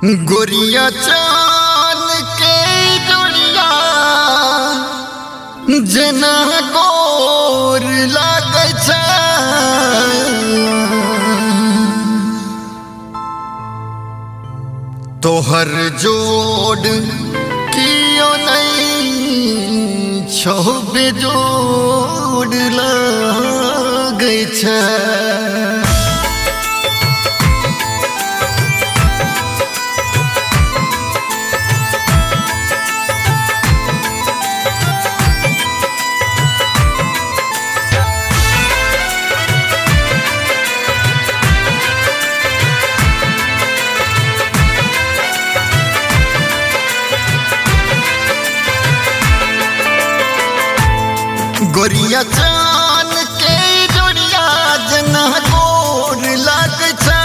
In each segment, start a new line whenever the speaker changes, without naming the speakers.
गोरिया चान के जोड़िया जना गोर लागे छै, तोहर जोड़ कियो नहीं छो बेजोड़ लागे छै। गोरिया चान के जोड़िया जना गोर लागे छै,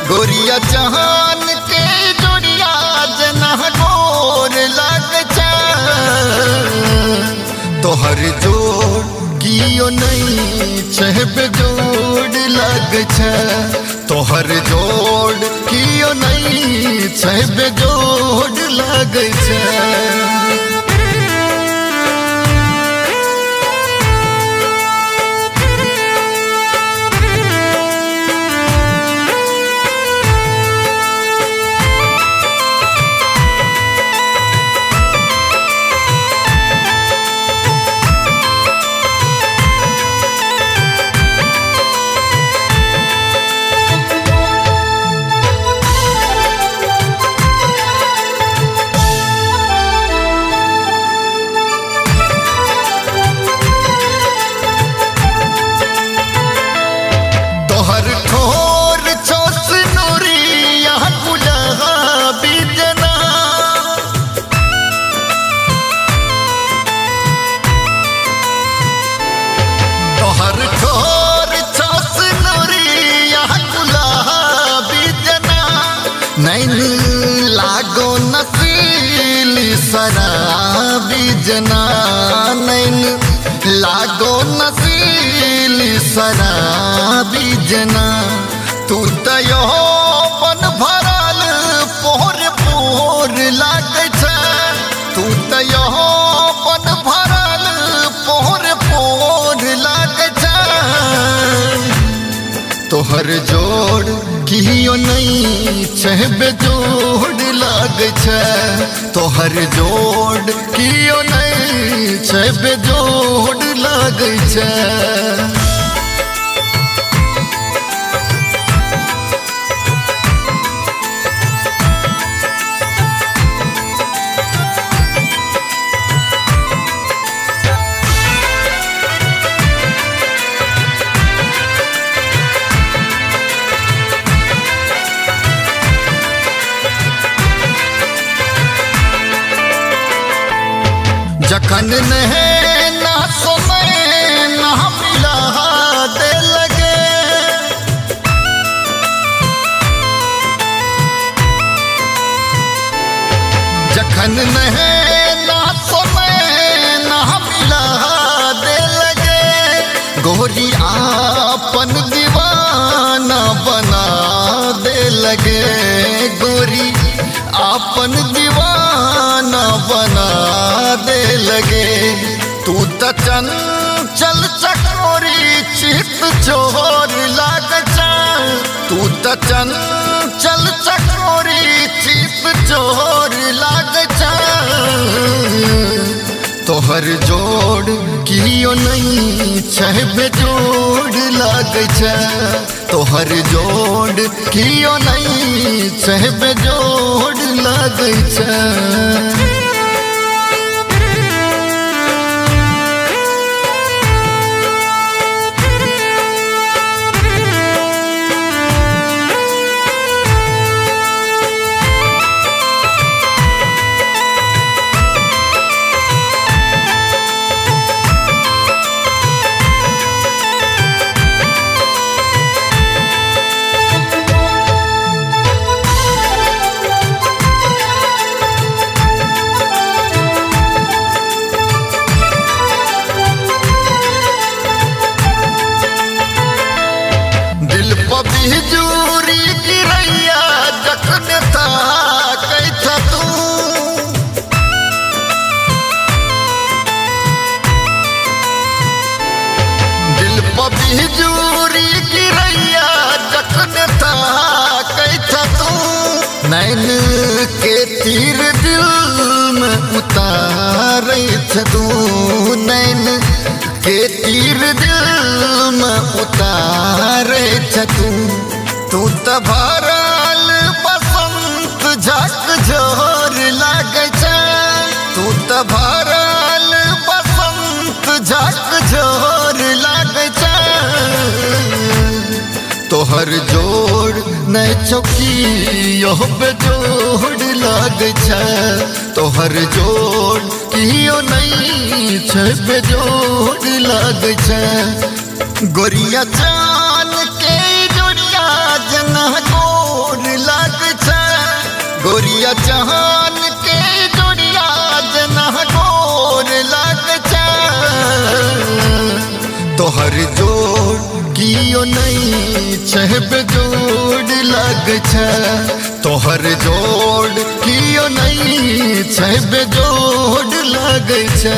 गोरिया चान के जोड़िया जना गोर लागे छै। तोहर जोड़ कियो नहीं छै बेजोड़ लागे छै, तोहर जोड़ कियो नहीं छै बेजोड़ लागे छै। तोहर ठोर चोस नूरिया गुलाबी जना, तोहर ठोर चोस नूरिया गुलाबी जना। नैन लागो नसीली शराबी जना, नैन लागो नसीली शराबी जना। तू तो यौवन भरल पोर पोर लागे छै, तू तो यौवन भरल पोर पोर लागे छै। तोहर जोड़ कियो नहीं छै बेजोड़ लागे छै, तोहर जोड़ कियो नहीं छै बेजोड़ लागे छै। जखन नैना समय ना मिला दे लगे, जखन नैना समय ना मिला दे लगे। गोरी आपन दीवाना बना दे लगे, गोरी आपन दीवाना बना दे लगे। तू तो चंचल चकोरी चित चोर लागे छै, तू तो चंचल चकोरी चित चोर लागे छै। तोहर जोड़ कियो नहीं छै बेजोड़ लागे छै, तोहर जोड़ कियो नहीं छै बेजोड़ लागे छै। बिजूरी गिरैया जखन था नैन के तीर दिल में उतारे तू, नैन के तीर दिल में उतारे तू तो भरल बसंत झक झोर लागे छे, तू तो भरल बसंत झक झोर लागे छे। तोहर जोड़ नै चौकियो पे जोड़ लागे छे, तोहर जोड़ कियो नहीं छे पे जोड़ लागे छे। गोरिया जान के जोड़िया जना गोड़ लागे छे, गोरिया जान के जोड़िया जना गोड़ लागे छे। तोहर जोड़ कियो नहीं छे बेजोड़ लागे छे, तोहर जोड़ कियो नहीं छे बेजोड़ लागे छे।